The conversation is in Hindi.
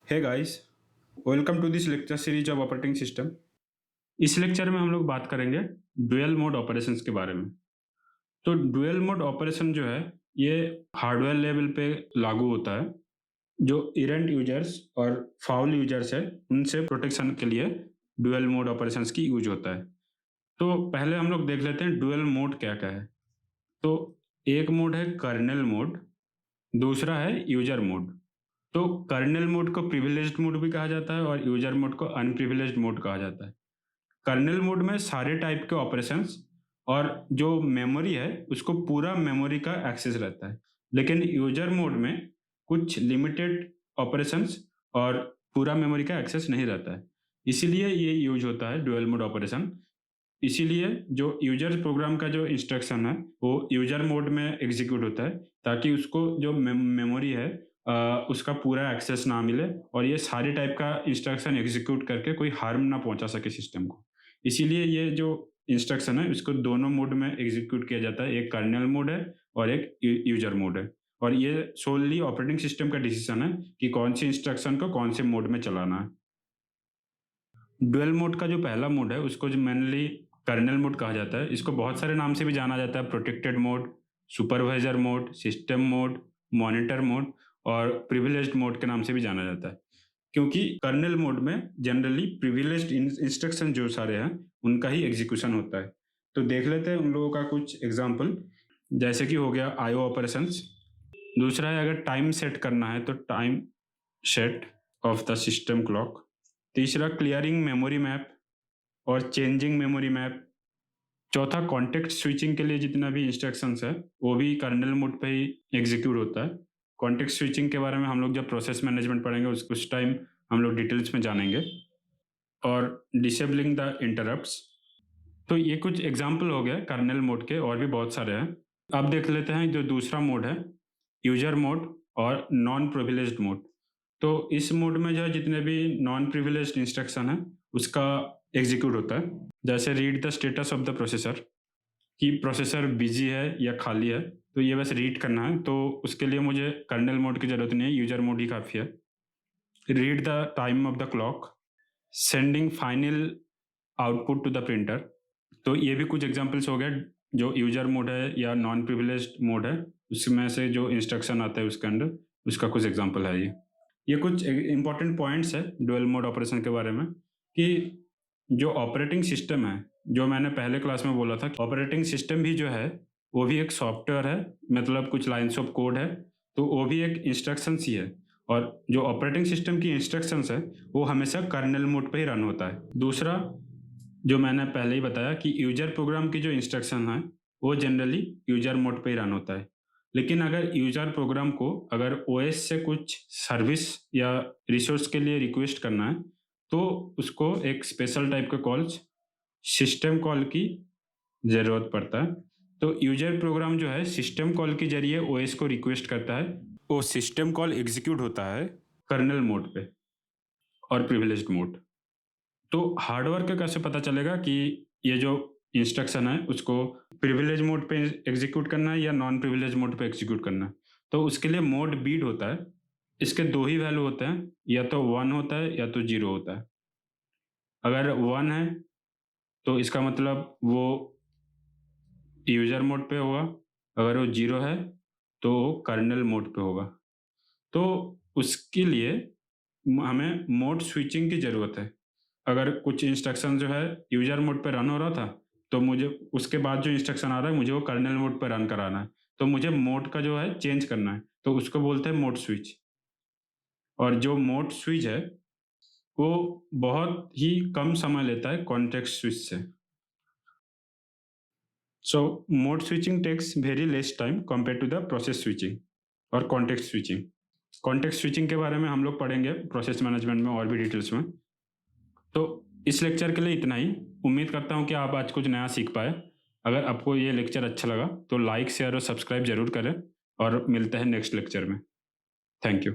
Hey guys, welcome to this lecture series of operating system. इस लेक्चर में हम लोग बात करेंगे डुअल मोड ऑपरेशंस के बारे में। तो डुअल मोड ऑपरेशन जो है ये हार्डवेयर लेवल पे लागू होता है। जो इरेंट यूजर्स और फाउल यूजर्स है उनसे प्रोटेक्शन के लिए डुअल मोड ऑपरेशंस की यूज होता है। तो पहले हम लोग देख लेते हैं डुअल मोड क्या क्या है। तो एक मोड है कर्नेल मोड, दूसरा है यूजर मोड। तो कर्नेल मोड को प्रिविलेज्ड मोड भी कहा जाता है और यूजर मोड को अनप्रिविलेज्ड मोड कहा जाता है। कर्नेल मोड में सारे टाइप के ऑपरेशंस और जो मेमोरी है उसको पूरा मेमोरी का एक्सेस रहता है। लेकिन यूजर मोड में कुछ लिमिटेड ऑपरेशंस और पूरा मेमोरी का एक्सेस नहीं रहता है। इसीलिए ये यूज होता है डुअल मोड ऑपरेशन। इसीलिए जो यूजर प्रोग्राम का जो इंस्ट्रक्शन है वो यूजर मोड में एग्जीक्यूट होता है ताकि उसको जो मेमोरी है उसका पूरा एक्सेस ना मिले और ये सारे टाइप का इंस्ट्रक्शन एग्जीक्यूट करके कोई हार्म ना पहुंचा सके सिस्टम को। इसीलिए ये जो इंस्ट्रक्शन है इसको दोनों मोड में एग्जीक्यूट किया जाता है, एक कर्नेल मोड है और एक यूजर मोड है। और ये सोलली ऑपरेटिंग सिस्टम का डिसीजन है कि कौन सी इंस्ट्रक्शन को कौन से मोड में चलाना है। डुअल मोड का जो पहला मोड है उसको जो मेनली कर्नेल मोड कहा जाता है। इसको बहुत सारे नाम से भी जाना जाता है, protected mode, supervisor mode, system mode, monitor mode और प्रिविलेज्ड मोड के नाम से भी जाना जाता है। क्योंकि कर्नेल मोड में जनरली प्रिविलेज्ड इंस्ट्रक्शन जो सारे हैं उनका ही एग्जीक्यूशन होता है। तो देख लेते हैं उन लोगों का कुछ एग्जांपल। जैसे कि हो गया आईओ ऑपरेशंस। दूसरा है अगर टाइम सेट करना है तो time set of the system clock. तीसरा क्लियरिंग मेमोरी मैप और चेंजिंग मेमोरी मैप। चौथा कॉन्टेक्स्ट स्विचिंग के लिए जितना भी इंस्ट्रक्शंस है वो भी कर्नेल मोड पे ही एग्जीक्यूट होता है। कॉन्टेक्स्ट स्विचिंग के बारे में हम लोग जब प्रोसेस मैनेजमेंट पढ़ेंगे उस टाइम हम लोग डिटेल्स में जानेंगे। और डिसेबलिंग द इंटरप्ट्स। तो ये कुछ एग्जाम्पल हो गए कर्नेल मोड के, और भी बहुत सारे हैं। अब देख लेते हैं जो दूसरा मोड है यूजर मोड और नॉन प्रिविलेज्ड मोड। तो इस मोड में जो है जितने भी नॉन प्रिविलेज्ड इंस्ट्रक्शन है उसका एग्जीक्यूट होता है। जैसे read the status of the processor, कि प्रोसेसर बिजी है या खाली है, तो ये बस रीड करना है। तो उसके लिए मुझे कर्नेल मोड की ज़रूरत नहीं है, यूजर मोड ही काफ़ी है। Read the time of the clock, sending final output to the printer. तो ये भी कुछ एग्जांपल्स हो गए जो यूजर मोड है या नॉन प्रिविलेज्ड मोड है उसमें से जो इंस्ट्रक्शन आता है उसके अंदर, उसका कुछ एग्जांपल है ये कुछ इंपॉर्टेंट पॉइंट्स है डुअल मोड ऑपरेशन के बारे में। कि जो ऑपरेटिंग सिस्टम है, जो मैंने पहले क्लास में बोला था, ऑपरेटिंग सिस्टम भी जो है वो भी एक सॉफ्टवेयर है, मतलब कुछ लाइन्स ऑफ कोड है, तो वो भी एक इंस्ट्रक्शंस ही है। और जो ऑपरेटिंग सिस्टम की इंस्ट्रक्शंस है वो हमेशा कर्नेल मोड पे ही रन होता है। दूसरा जो मैंने पहले ही बताया कि यूजर प्रोग्राम की जो इंस्ट्रक्शन है वो जनरली यूजर मोड पे ही रन होता है। लेकिन अगर यूजर प्रोग्राम को अगर ओएस से कुछ सर्विस या रिसोर्स के लिए रिक्वेस्ट करना है तो उसको एक स्पेशल टाइप का कॉल्स सिस्टम कॉल की ज़रूरत पड़ता है। तो यूजर प्रोग्राम जो है सिस्टम कॉल के जरिए ओएस को रिक्वेस्ट करता है, वो सिस्टम कॉल एग्जीक्यूट होता है कर्नेल मोड पे और प्रिविलेज्ड मोड। तो हार्डवेयर का कैसे पता चलेगा कि ये जो इंस्ट्रक्शन है उसको प्रिविलेज मोड पे एग्जीक्यूट करना है या नॉन प्रिविलेज मोड पे एग्जीक्यूट करना है? तो उसके लिए मोड बीट होता है। इसके दो ही वैल्यू होते हैं, या तो 1 होता है या तो 0 होता है। अगर 1 है तो इसका मतलब वो यूजर मोड पे होगा, अगर वो 0 है तो वो कर्नेल मोड पे होगा। तो उसके लिए हमें मोड स्विचिंग की ज़रूरत है। अगर कुछ इंस्ट्रक्शन जो है यूजर मोड पे रन हो रहा था, तो मुझे उसके बाद जो इंस्ट्रक्शन आ रहा है मुझे वो कर्नेल मोड पे रन कराना है। तो मुझे मोड का जो है चेंज करना है, तो उसको बोलते हैं मोड स्विच। और जो मोड स्विच है वो बहुत ही कम समय लेता है कॉन्टेक्स्ट स्विच से। So mode switching takes very less time compare to the process switching और कॉन्टेक्स्ट स्विचिंग। कॉन्टेक्स्ट स्विचिंग के बारे में हम लोग पढ़ेंगे प्रोसेस मैनेजमेंट में और भी डिटेल्स में। तो इस लेक्चर के लिए इतना ही। उम्मीद करता हूँ कि आप आज कुछ नया सीख पाए। अगर आपको ये लेक्चर अच्छा लगा तो लाइक, शेयर और सब्सक्राइब ज़रूर करें और मिलते हैं नेक्स्ट लेक्चर में। Thank you.